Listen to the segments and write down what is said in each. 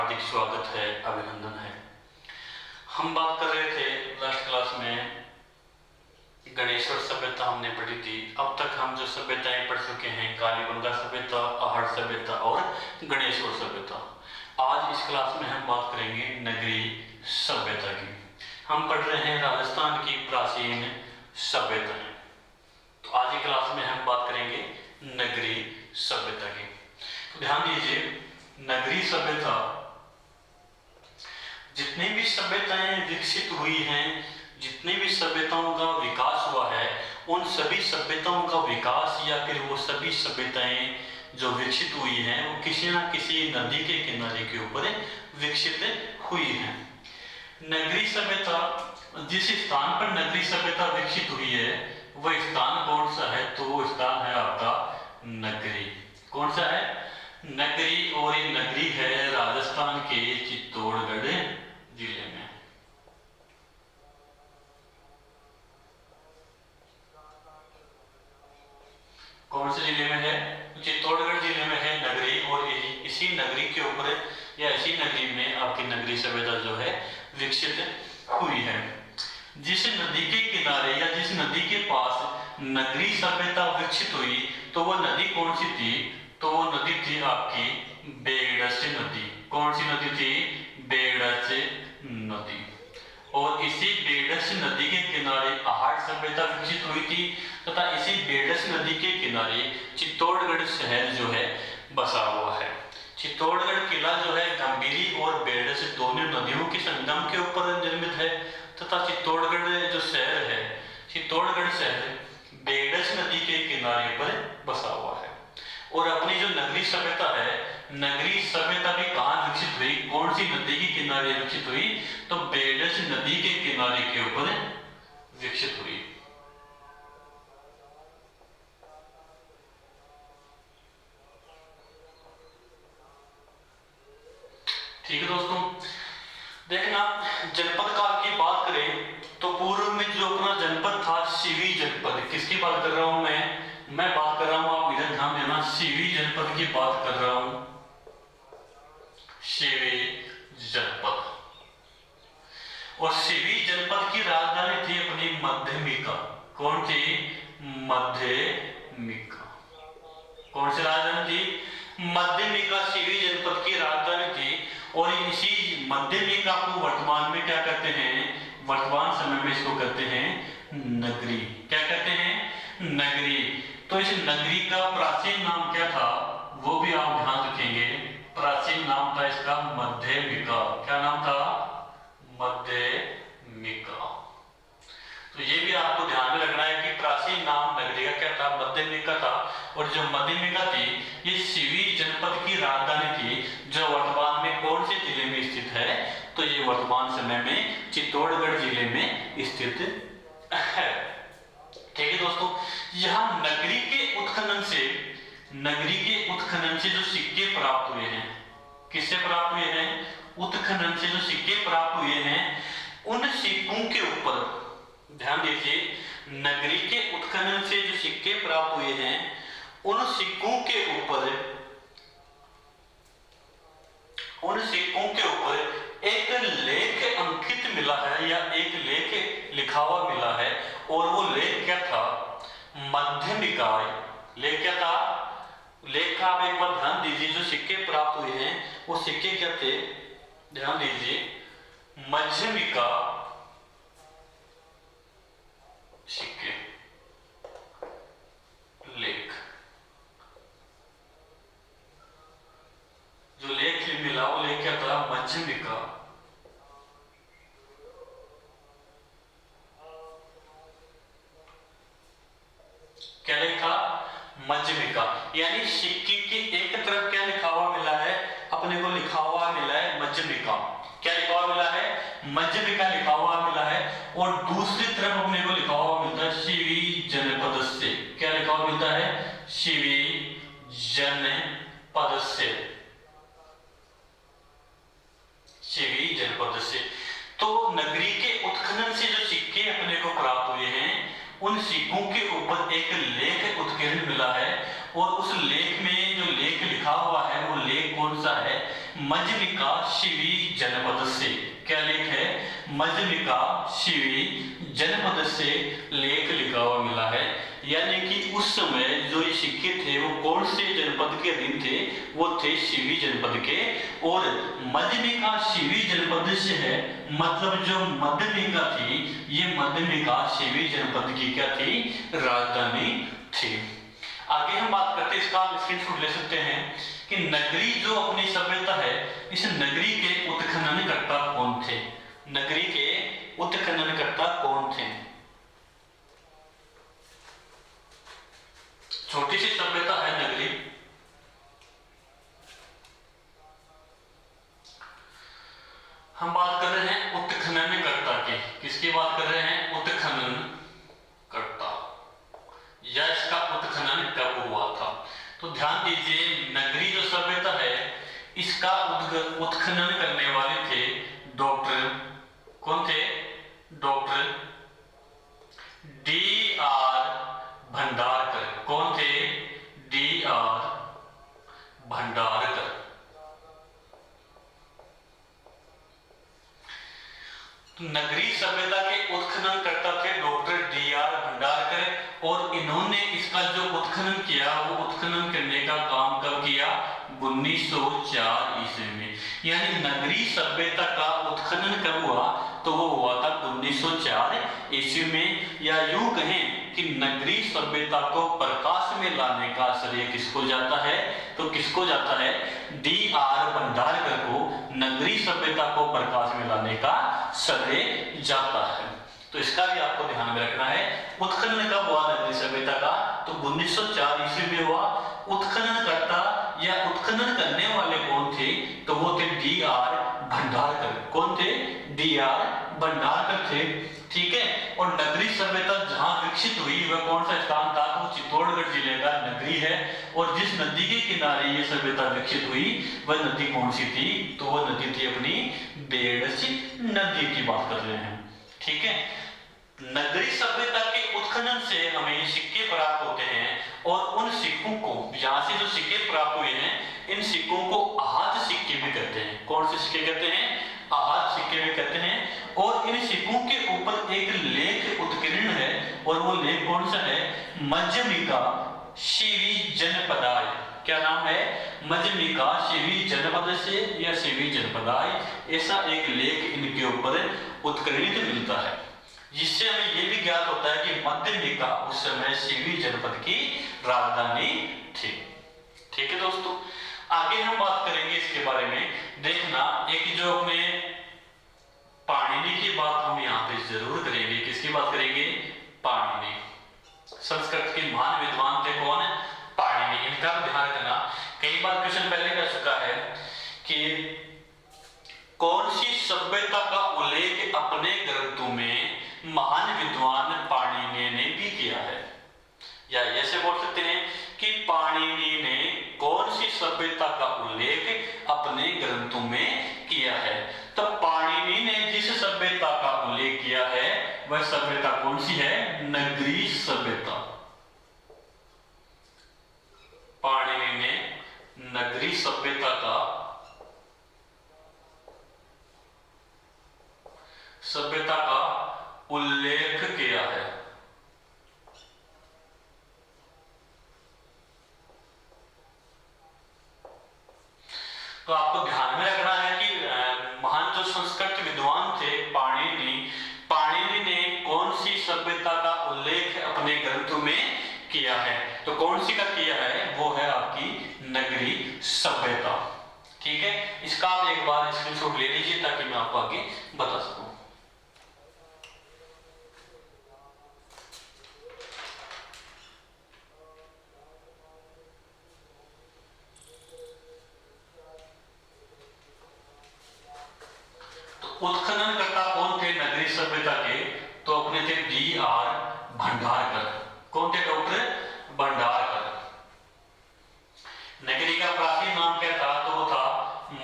हार्दिक स्वागत है, अभिनंदन है। हम बात कर रहे थे लास्ट क्लास में, गणेश्वर सभ्यता हमने पढ़ी थी। अब तक हम जो सभ्यताएं पढ़ चुके हैं, कालीबंगा सभ्यता, आहड़ सभ्यता और गणेश्वर सभ्यता। आज इस क्लास में हम बात करेंगे नगरी सभ्यता की। हम पढ़ रहे हैं राजस्थान की प्राचीन सभ्यताएं। तो आज की क्लास में हम बात करेंगे नगरी सभ्यता की। तो ध्यान दीजिए, नगरी सभ्यता, जितनी भी सभ्यताएं विकसित हुई हैं, जितनी भी सभ्यताओं का विकास हुआ है, उन सभी सभ्यताओं का विकास या फिर वो सभी सभ्यताएं जो विकसित हुई हैं, वो किसी न किसी नदी के किनारे के ऊपर विकसित हुई हैं। नगरी सभ्यता, जिस स्थान पर नगरी सभ्यता विकसित हुई है वह स्थान कौन सा है? तो वो स्थान है आपका नगरी। कौन सा है? नगरी। और ये नगरी है राजस्थान के चित्तौड़गढ़ जिले में। कौन से जिले में है? चित्तौड़गढ़ जिले में है नगरी। और इसी नगरी के ऊपर या इसी नगरी में आपकी नगरी सभ्यता जो है विकसित हुई है। जिस नदी के किनारे या जिस नदी के पास नगरी सभ्यता विकसित हुई, तो वह नदी कौन सी थी? तो वो नदी थी आपकी बेगड़च नदी। कौन सी नदी थी? बेगड़च नदी। और इसी बेगड़च नदी के किनारे आहड़ सभ्यता विकसित हुई थी तथा इसी बेगड़च नदी के किनारे चित्तौड़गढ़ शहर जो है बसा हुआ है। चित्तौड़गढ़ किला जो है गंभीरी और बेगड़च दोनों नदियों के संगम के ऊपर निर्मित है तथा चित्तौड़गढ़ जो शहर है, चित्तौड़गढ़ शहर बेगड़च नदी के किनारे पर बसा हुआ है। और अपनी जो नगरी सभ्यता है, नगरी सभ्यता भी कहाँ विकसित हुई? कौन सी नदी के किनारे विकसित हुई? तो बेगड़च नदी के किनारे के ऊपर विकसित हुई। ठीक है दोस्तों, देखना जनपद काल की बात करें तो पूर्व में जो अपना जनपद था सीवी जनपद। किसकी बात कर रहा हूं मैं बात कर रहा हूं, आप इधर ध्यान देना, सीवी जनपद की बात कर रहा हूं। सीवी जनपद। और सीवी जनपद की राजधानी थी अपनी मध्यमिका। कौन थी? मध्यमिका। कौन सी राजधानी थी? मध्यमिका सीवी जनपद की राजधानी थी। और इसी मध्यमिका को वर्तमान में क्या कहते हैं? वर्तमान समय में इसको कहते हैं नगरी। क्या कहते हैं? नगरी। तो इस नगरी का प्राचीन नाम क्या था वो भी आप ध्यान रखेंगे। प्राचीन नाम था इसका मध्यमिका। क्या नाम था? मध्यमिका। तो ये भी आपको ध्यान में रखना है कि प्राचीन नाम नगरी का क्या था? मध्यमिका था। और जो मध्यमिका थी ये सीवी जनपद की राजधानी थी, जो वर्तमान में कौन से जिले में स्थित है? तो ये वर्तमान समय में चित्तौड़गढ़ जिले में स्थित है। ठीक है दोस्तों, यहाँ नगरी के उत्खनन से जो सिक्के प्राप्त हुए हैं, किससे प्राप्त हुए हैं? उत्खनन से जो सिक्के प्राप्त हुए हैं, उन सिक्कों के ऊपर ध्यान दीजिए, नगरी के उत्खनन से जो सिक्के प्राप्त हुए हैं उन सिक्कों के ऊपर एक लेख अंकित मिला है या एक लेख लिखा हुआ मिला है। और वो लेख क्या था? मध्यमिका। लेख क्या था? लेख का आप एक बार ध्यान दीजिए, जो सिक्के प्राप्त हुए हैं वो सिक्के क्या थे? ध्यान दीजिए, मध्यमिका सिक्के, लेख। जो लेख मिला वो लेख क्या था? मध्यमिका। क्या लिखा? मध्यमिका। यानी सिक्के के एक तरफ क्या लिखा हुआ मिला है? अपने को लिखा हुआ मिला है मध्यमिका। क्या लिखा हुआ मिला है? मध्यमिका लिखा हुआ मिला है। और दूसरी तरफ अपने को लिखा हुआ मिलता है सीवी जनपद से। क्या लिखा हुआ मिलता है? सीवी जनपद से। सीवी जनपद से। तो नगरी के उत्खनन से जो सिक्के अपने को प्राप्त हुए हैं, उन सिक्कों के ऊपर एक लेख उत्कीर्ण मिला है। और उस लेख में जो लेख लिखा हुआ है वो लेख कौन सा है? मध्यमिका शिवी जनपद से। क्या लेख है? मध्यमिका शिवी जनपद से लेख लिखा हुआ मिला है। यानी कि उस समय जो ये सिक्के थे वो कौन से जनपद के अधीन थे? वो थे शिवी जनपद के। और मध्यमिका शिवी जनपद से है, मतलब जो मध्यमिका थी ये मध्यमिका शिवी जनपद की क्या थी? राजधानी थी। आगे हम बात करते हैं, इसका आप स्क्रीनशॉट ले सकते हैं कि नगरी जो अपनी सभ्यता है, इस नगरी के उत्खननकर्ता कौन थे? नगरी के उत्खननकर्ता कौन थे? छोटी सी सभ्यता है नगरी, हम बात कर रहे हैं उत्खननकर्ता की। किसकी बात कर रहे हैं? उत्खननकर्ता, या इसका उत्खनन कब हुआ था? तो ध्यान दीजिए, नगरी जो सभ्यता है इसका उत्खनन करने वाले थे डॉक्टर, कौन थे? Doctor D.R. भंडारकर। कौन थे? D.R. भंडारकर। तो नगरी सभ्यता के उत्खननकर्ता थे डॉक्टर D.R. भंडारकर, और इन्होंने इसका जो उत्खनन किया वो उत्खनन करने का काम कब किया? 1904 ईस्वी में। यानी नगरी सभ्यता का उत्खनन कब हुआ? तो वो हुआ था 1904 ईस्वी में। या यूं कहें कि नगरी सभ्यता को प्रकाश में लाने का श्रेय किसको जाता है? तो किसको जाता है? D.R. भंडारकर को नगरी सभ्यता को प्रकाश में लाने का श्रेय जाता है। तो इसका भी आपको ध्यान में रखना है। उत्खनन कब हुआ नगरी सभ्यता का? तो 1904 ईस्वी में हुआ। उत्खननकर्ता या उत्खनन करने वाले कौन थे? तो वो थे D.R. भंडारकर। कौन थे? D.R. भंडारकर थे। ठीक है। और नगरी सभ्यता जहां विकसित हुई वह कौन सा स्थान था? तो चित्तौड़गढ़ जिले का नगरी है। और जिस नदी के किनारे ये सभ्यता विकसित हुई वह नदी कौन सी थी? तो वह नदी थी अपनी बेड़सी नदी की बात कर रहे हैं। ठीक है। नगरी सभ्यता के उत्खनन से हमें सिक्के प्राप्त होते हैं, और उन सिक्कों को, यहां से जो सिक्के प्राप्त हुए हैं इन सिक्कों को आहत सिक्के भी कहते हैं। कौन से सिक्के कहते हैं? आहत सिक्के भी कहते हैं। और इन सिक्कों के ऊपर एक लेख उत्कीर्ण है, और वो लेख कौन सा है? मध्यमिका शिवी जनपदाय। क्या नाम है? मध्यमिका शिवी जनपद से या शिवी जनपदाय, ऐसा एक लेख इनके ऊपर उत्कीर्णित मिलता है, जिससे हमें यह भी ज्ञात होता है कि मध्यमिका उस समय शिवी जनपद की राजधानी थी। ठीक है दोस्तों, आगे हम बात करेंगे इसके बारे में। देखना, एक जो अपने पाणिनि की बात हम यहाँ पे जरूर करेंगे। किसकी बात करेंगे? पाणिनि। संस्कृत के महान विद्वान थे कौन? पाणिनि। इनका ध्यान रखना, कई बार क्वेश्चन पहले कर चुका है कि कौन सी सभ्यता का उल्लेख अपने ग्रंथों में महान विद्वान पाणिनि ने भी किया है? या ऐसे बोल सकते हैं कि पाणिनि ने कौन सी सभ्यता का उल्लेख अपने ग्रंथों में किया है? तो पाणिनि ने जिस सभ्यता का उल्लेख किया है वह सभ्यता कौन सी है? नगरी सभ्यता। पाणिनि ने नगरी सभ्यता का उल्लेख किया है। तो आपको ध्यान में रखना है कि महान जो संस्कृत विद्वान थे पाणिनि ने कौन सी सभ्यता का उल्लेख अपने ग्रंथों में किया है? तो कौन सी का किया है? वो है आपकी नगरी सभ्यता। ठीक है, इसका आप एक बार स्क्रीनशॉट ले लीजिए ताकि मैं आपको आगे बता सकूं। उत्खननकर्ता कौन थे नगरी सभ्यता के? तो अपने थे D.R. भंडारकर। कौन थे? डॉक्टर भंडारकर। नगरी का प्राचीन नाम क्या था? तो वो था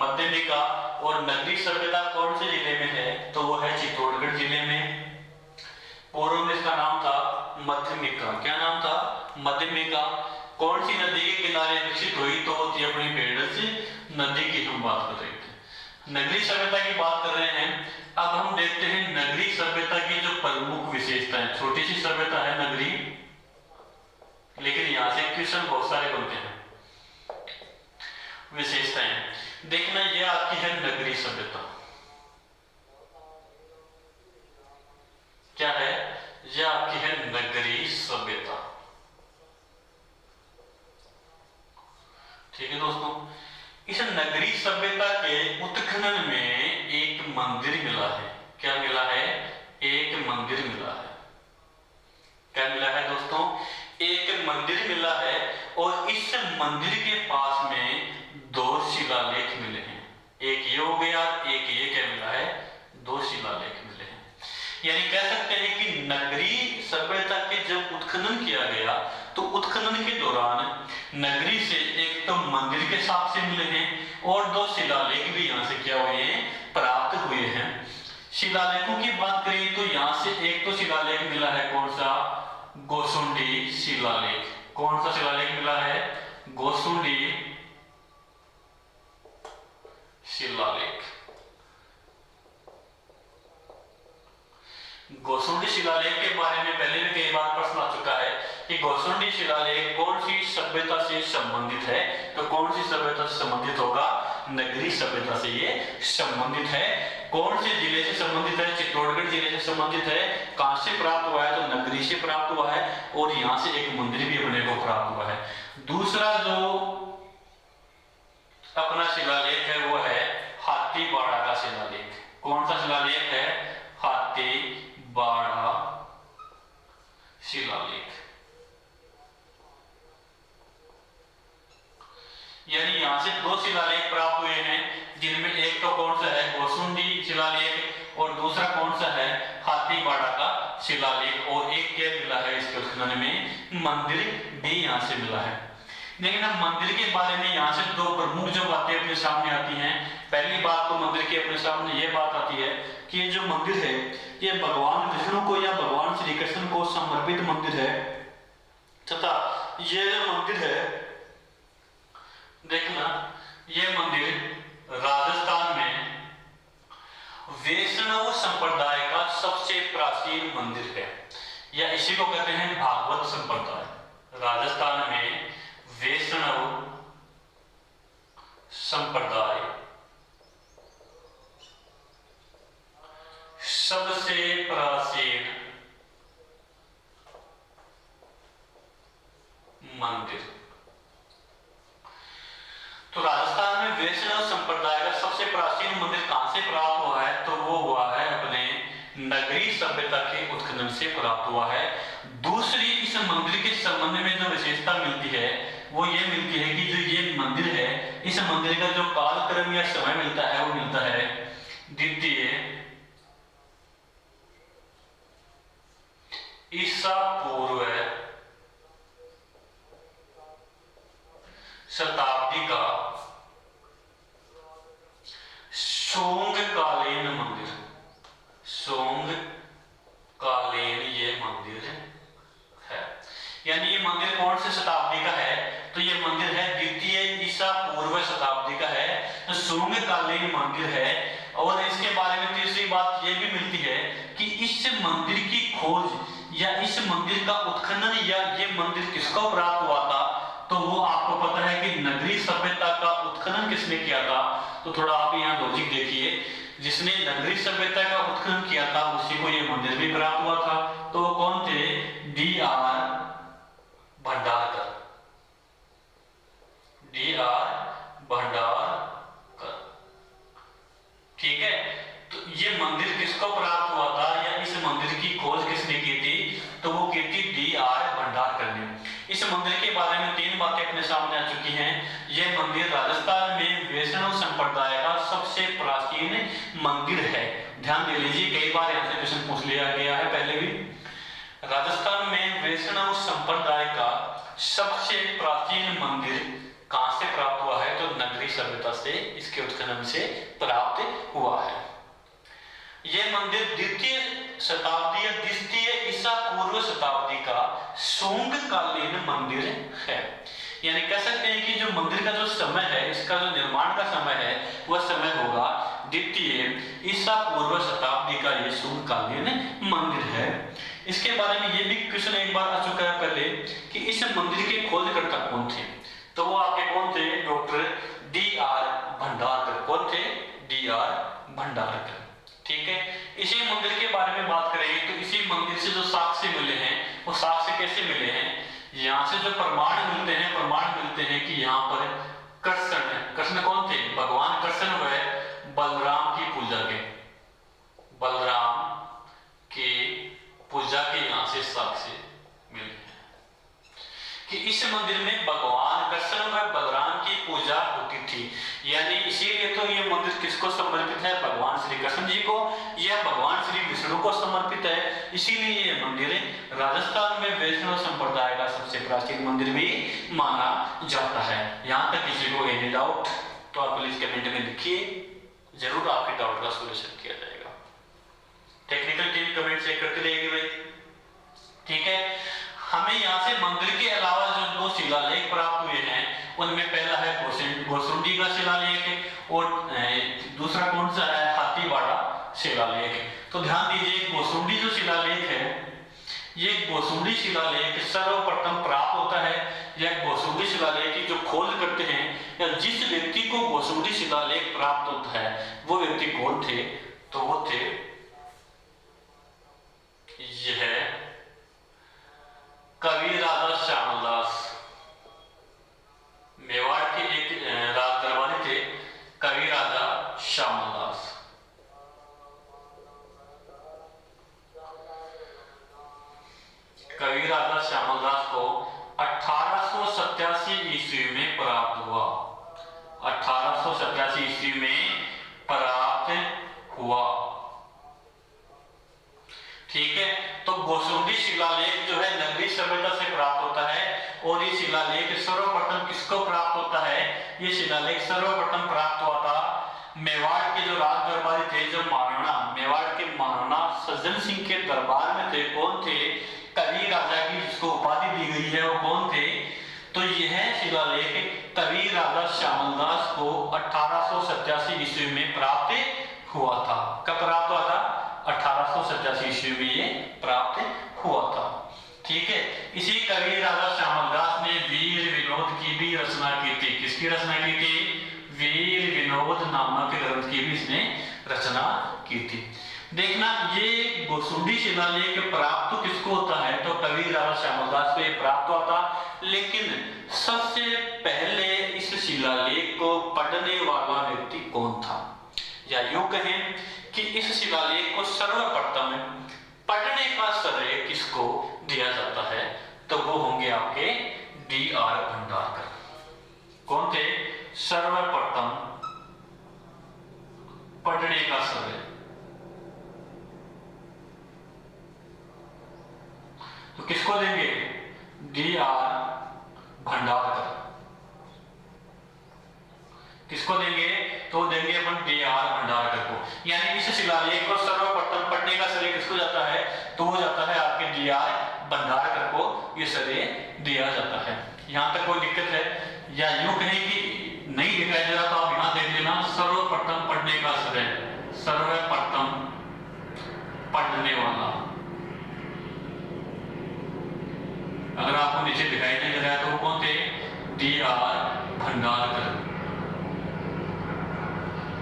मध्यमिका। और नगरी सभ्यता कौन से जिले में है? तो वो है चित्तौड़गढ़ जिले में। पूर्व में इसका नाम था मध्यमिका। क्या नाम था? मध्यमिका। कौन सी नदी के किनारे विकसित हुई, तो होती है अपनी पेरिस नदी की हम बात कर रहे थे। नगरीय सभ्यता की बात कर रहे हैं। अब हम देखते हैं नगरीय सभ्यता की जो प्रमुख विशेषताएं। छोटी सी सभ्यता है नगरीय, लेकिन यहां से क्वेश्चन बहुत सारे बनते हैं। विशेषताएं देखना, ये आपकी है नगरीय सभ्यता। क्या है? ये आपकी है नगरीय सभ्यता। ठीक है दोस्तों, इस नगरीय सभ्यता के उत्खनन में एक मंदिर मिला है। क्या मिला है? एक मंदिर मिला है। क्या मिला है दोस्तों? एक मंदिर मिला है, और इस मंदिर के पास में दो शिलालेख मिले हैं। एक ये हो गया, एक ये क्या मिला है? दो शिलालेख मिले हैं। यानी कह सकते हैं कि नगरीय सभ्यता के जब उत्खनन किया गया, तो उत्खनन के दौरान नगरी से एक तो मंदिर के साथ से मिले हैं, और दो शिलालेख भी यहां से क्या हुए हैं? प्राप्त हुए हैं। शिलालेखों की बात करें तो यहां से एक तो शिलालेख मिला है, कौन सा? गोसुंडी शिलालेख। कौन सा शिलालेख मिला है? गोसुंडी शिलालेख। गोसुंडी शिलालेख के बारे में पहले भी कई बार प्रश्न आ चुका है कि गोसुंडी शिलालेख कौन सी सभ्यता से संबंधित है। तो कौन सी सभ्यता से संबंधित होगा? नगरीय सभ्यता से ये संबंधित है। कौन से जिले से संबंधित है? चित्तौड़गढ़ जिले से संबंधित है। कहां से प्राप्त हुआ है? तो नगरी से प्राप्त हुआ है, और यहां से एक मंदिर भी अपने को प्राप्त हुआ है। दूसरा जो अपना शिलालेख है वो है हाथीबाड़ा का शिलालेख। कौन सा शिलालेख है? हाथीबाड़ा शिलालेख। यानी यहां से दो शिलालेख प्राप्त हुए हैं, जिनमें एक तो कौन सा है? गोसुंडी शिलालेख, और दूसरा कौन सा है? हाथीबाड़ा का शिलालेख। और एक क्या मिला है इसके उत्खनन में? मंदिर भी यहां से मिला है। लेकिन अब मंदिर के बारे में यहां से दो प्रमुख जो बातें अपने सामने आती हैं। पहली बात तो मंदिर के अपने सामने ये बात आती है कि ये जो मंदिर है, ये भगवान विष्णु को या भगवान श्री कृष्ण को समर्पित मंदिर है, तथा ये जो मंदिर है, देखना, ये मंदिर राजस्थान में वैष्णव संप्रदाय का सबसे प्राचीन मंदिर है, या इसी को कहते हैं भागवत संप्रदाय। राजस्थान में वैष्णव संप्रदाय सबसे प्राचीन मंदिर। तो राजस्थान में वैष्णव संप्रदाय का सबसे प्राचीन मंदिर कहां से प्राप्त हुआ है? तो वो हुआ है अपने नगरीय सभ्यता के उत्खनन से प्राप्त हुआ है। दूसरी, इस मंदिर के संबंध में जो विशेषता मिलती है वो ये मिलती है कि जो ये मंदिर है, इस मंदिर का जो कालक्रम या समय मिलता है वो मिलता है द्वितीय ईसा पूर्व शताब्दी का सोंग कालीन मंदिर। सोंग कालीन ये मंदिर है। यानी ये मंदिर कौन से शताब्दी का है? तो ये मंदिर है द्वितीय ईसा पूर्व शताब्दी का है, तो सोंग कालीन मंदिर है। और इसके बारे में तीसरी बात ये भी मिलती है कि इस मंदिर की खोज या इस मंदिर का उत्खनन या ये मंदिर किसको प्राप्त हुआ था? तो वो आपको पता है कि नगरीय सभ्यता का उत्खनन किसने किया था? तो थोड़ा आप यहाँ लॉजिक देखिए, जिसने नगरीय सभ्यता का उत्खनन किया था उसी को ये मंदिर भी प्राप्त हुआ था। तो वो कौन थे? D.R. भंडारकर। D.R. भंडारकर। ठीक है, तो ये मंदिर किसको प्राप्त हुआ था या इस मंदिर की खोज किसने की थी? तो वो की थी D.R. भंडारकर ने। इस मंदिर के बारे में तीन बातें अपने सामने आ चुकी हैं। यह मंदिर राजस्थान में वैष्णव संप्रदाय का सबसे प्राचीन मंदिर है। ध्यान दे लीजिए, कई बार यहाँ से क्वेश्चन पूछ लिया गया है पहले भी। राजस्थान में वैष्णव संप्रदाय का सबसे प्राचीन मंदिर कहां से प्राप्त हुआ है? तो नगरीय सभ्यता से, इसके उत्खनन से प्राप्त हुआ है। यह मंदिर द्वितीय शताब्दी या द्वितीय ईसा पूर्व शताब्दी का शोंग कालीन मंदिर है। यानी कह सकते हैं कि जो मंदिर का जो समय है, इसका जो निर्माण का समय है, वह समय होगा द्वितीय ईसा पूर्व शताब्दी का ये शोंग कालीन मंदिर है। इसके बारे में ये भी क्वेश्चन एक बार आ चुका है पहले कि इस मंदिर के खोजकर्ता कौन थे, तो वो आपके कौन थे, डॉक्टर D.R. भंडारकर। कौन थे, D.R. भंडारकर। ठीक है, इसी मंदिर के बारे में बात करेंगे तो इसी मंदिर से जो साक्ष्य मिले हैं, वो साक्ष्य कैसे मिले हैं, यहाँ से जो प्रमाण मिलते हैं कि यहाँ पर कृष्ण कौन थे, भगवान कृष्ण व बलराम की पूजा के यहाँ से साक्ष्य मिले हैं कि इस मंदिर में भगवान कृष्ण व बलराम की पूजा होती थी। यानी इसीलिए तो ये मंदिर किसको समर्पित है, भगवान श्री कृष्ण जी को, यह भगवान श्री विष्णु को समर्पित है। इसीलिए ये मंदिर राजस्थान में वैष्णव संप्रदाय का सबसे प्राचीन मंदिर भी माना जाता है। यहाँ तक किसी को एनी डाउट तो आप प्लीज कमेंट में लिखिए, जरूर आपके डाउट का सॉल्यूशन किया जाएगा। टेक्निकल टीम कमेंट चेक करते रहेगी भाई। ठीक है, हमें यहाँ से मंदिर के अलावा जो दो शिलालेख प्राप्त हुए हैं, उनमें पहला है गोसुंडी का शिलालेख और दूसरा कौन सा है, हाथीवाड़ा शिलालेख। तो ध्यान दीजिए, गोसुंडी जो शिलालेख है, ये गोसुंडी शिलालेख सर्वप्रथम प्राप्त होता है, यह गोसुंडी शिलालेख की जो खोज करते हैं या जिस व्यक्ति को गोसुंडी शिलालेख प्राप्त होता है, वो व्यक्ति कौन थे, तो वो थे यह कवि राजा श्यामलदास। मेवाड़ के एक राज दरबारी थे कवि राजा श्यामलदास। कवि राजा श्यामलदास को 1887 ईस्वी में प्राप्त हुआ। 1887 ईस्वी में प्राप्त हुआ। ठीक है, तो गोसुंडी शिलालेख जो है नगरी सभ्यता से प्राप्त होता है और ये शिलालेख सर्वप्रथम किसको प्राप्त होता है, ये शिलालेख सर्वप्रथम प्राप्त हुआ था मेवाड़ के जो राज दरबारी थे, जो महाराणा मेवाड़ के महाराणा सज्जन सिंह के दरबार में थे। कौन थे, कवि राजा की जिसको उपाधि दी गई है वो कौन थे, तो यह शिलालेख कवि राजा श्यामलदास को 1887 ईस्वी में प्राप्त हुआ था। कब प्राप्त हुआ था, 1887 ईस्वी में ये प्राप्त हुआ था। ठीक है, इसी कवि राजा श्यामलदास ने वीर विनोद की भी रचना की थी। किसकी रचना की थी, वीर विनोद नामक ग्रंथ की भी इसने रचना की थी। देखना, ये गोसुंडी शिलालेख प्राप्त तो किसको होता है, तो कवि राजा श्यामलदास को ये प्राप्त हुआ था। लेकिन सबसे पहले इस शिलालेख को पढ़ने वाला व्यक्ति कौन था, या यूं कहें कि इस शिलालेख को सर्वप्रथम पढ़ने का श्रेय किसको दिया जाता है, तो वो होंगे आपके D.R. भंडारकर। कौन थे, सर्वप्रथम पढ़ने का श्रेय तो किसको देंगे, D.R. भंडारकर। किसको देंगे, तो देंगे अपन D.R. भंडारकर को। यानी इस शिलालेख को सर्वप्रथम पढ़ने का श्रेय किसको जाता है, तो वो जाता है आपके D.R. भंडारकर को ये श्रेय दिया जाता है। यहाँ तक कोई दिक्कत है, या यूं कहें कि नहीं दिखाई दे रहा तो आप यहाँ देख लेना, सर्वप्रथम पढ़ने का श्रेय, सर्वप्रथम पढ़ने वाला। अगर आपको नीचे दिखाई नहीं दे रहा है तो वो कौन थे, D.R. भंडारकर।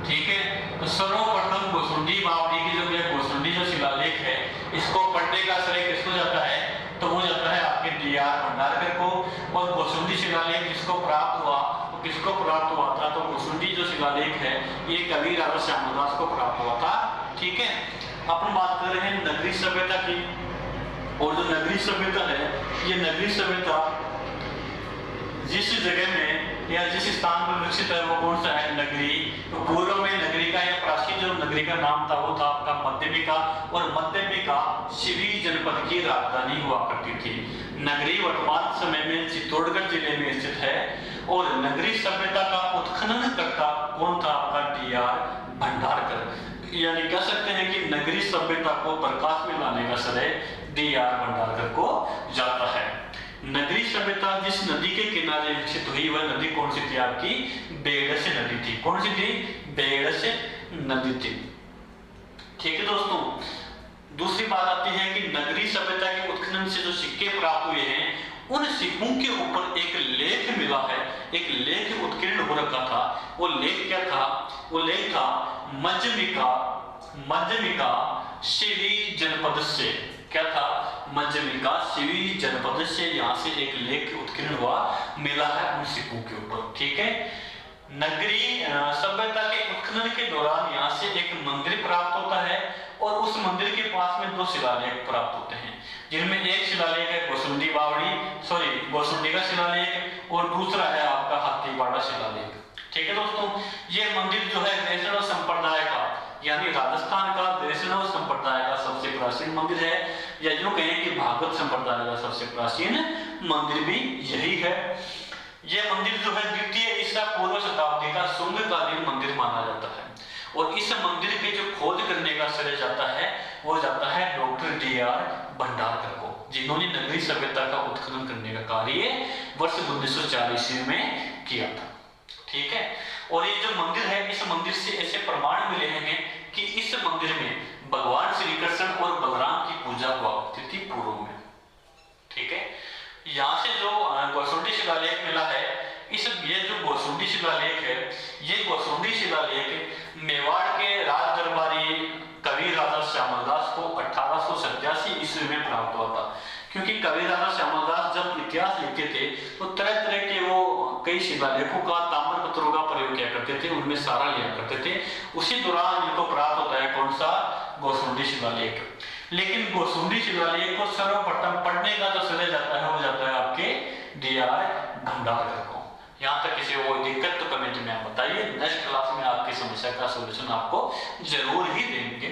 ठीक है, तो सर्वप्रथम गोसुंडी बावड़ी की जो गोसुंडी जो शिलालेख है, इसको पढ़ने का श्रेय किसको जाता है, तो वो जाता है आपके D.R. भंडारकर को। और गोसुंडी शिलालेख जिसको प्राप्त हुआ, तो किसको प्राप्त हुआ था, तो गोसुंडी जो शिलालेख है ये कवि राजा श्यामलदास को प्राप्त हुआ था। ठीक है, अपन बात कर रहे हैं नगरी सभ्यता की, और जो नगरी सभ्यता है, ये नगरी सभ्यता जिस जगह में या जिस स्थान पर विकसित है वो कौन सा है, नगरी। तो पूर्व में नगरी का या प्राचीन जो नगरी का नाम था वो था आपका मध्यमिका, और मध्यमिका शिवी जनपद की राजधानी हुआ करती थी। नगरी वर्तमान समय में चित्तौड़गढ़ जिले में स्थित है, और नगरी सभ्यता का उत्खनन करता कौन था, आपका D.R. भंडारकर। यानी कह सकते हैं कि नगरी नगरी सभ्यता को प्रकाश में लाने का श्रेय D.R. भंडारकर को जाता है। नगरी सभ्यता जिस नदी के किनारे विकसित हुई वह नदी कौन सी थी आपकी? बेडस नदी थी। कौन सी थी? बेडस नदी थी। ठीक है दोस्तों, दूसरी बात आती है कि नगरी सभ्यता के उत्खनन से जो सिक्के प्राप्त हुए हैं उन सिक्कों के ऊपर एक लेख मिला है, एक लेख उत्कीर्ण हो रखा था। वो लेख क्या था? वो लेख था मध्यमिका शिवी जनपद से। क्या था? मध्यमिका शिवी जनपद से यहाँ से एक लेख उत्कीर्ण हुआ, मिला है उन सिक्कों के ऊपर। ठीक है, नगरी सभ्यता के उत्खनन के दौरान यहाँ से एक मंदिर प्राप्त होता है और उस मंदिर के पास में 2 शिलालेख प्राप्त होते हैं, जिनमें एक शिलालेख है गोसुंडी का शिलालेख और दूसरा है आपका हाथीवाड़ा शिलालेख। ठीक है दोस्तों, ये मंदिर जो है वैष्णव संप्रदाय का, यानी राजस्थान का वैष्णव संप्रदाय का सबसे प्राचीन मंदिर है, या जो कहें कि भागवत संप्रदाय का सबसे प्राचीन मंदिर भी यही है। यह मंदिर जो है द्वितीय ईसा पूर्व शताब्दी का शुंगकालीन मंदिर माना जाता है और इस मंदिर के जो खोज करने का श्रेय जाता है वो जाता है डॉक्टर D.R. भंडारकर को, जिन्होंने नगरी सभ्यता का उत्खनन करने का कार्य वर्ष 1940 में किया था। ठीक है, और ये जो मंदिर है, इस मंदिर से ऐसे प्रमाण मिले हैं कि इस मंदिर में भगवान श्री कृष्ण और बलराम की पूजा हुआ करती थी पूर्व में। ठीक है, यहाँ से जो गोसुंडी शिलालेख मिला है, ये जो गोसुंडी शिलालेख है, ये गोसुंडी शिलालेख मेवाड़ के राज दरबारी कवि राजा श्यामलदास को 1887 ईस्वी में प्राप्त हुआ था। क्योंकि कवि राजा श्यामलदास जब इतिहास लिखते थे तो तरह तरह के वो कई शिलालेखों का, ताम्र पत्रों का प्रयोग किया करते थे, उनमें सारा लिया करते थे। उसी दौरान इनको प्राप्त होता है कौन सा? गोसुंडी शिलालेख। लेकिन गोसुंडी शिलालेख को सर्वप्रथम पढ़ने का जो श्रेय जाता है वो जाता है आपके D.R. भंडारकर को। यहाँ तक किसी को दिक्कत तो कमेंट में आप बताइए, नेक्स्ट क्लास में आपकी समस्या का सॉल्यूशन आपको जरूर ही देंगे।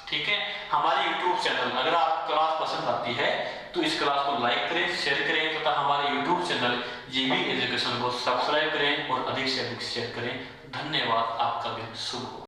ठीक है, हमारे YouTube चैनल अगर आप क्लास पसंद आती है तो इस क्लास को लाइक करें, शेयर करें तथा हमारे YouTube चैनल जीवी एजुकेशन को सब्सक्राइब करें और अधिक से अधिक शेयर करें। धन्यवाद, आपका दिन शुभ हो।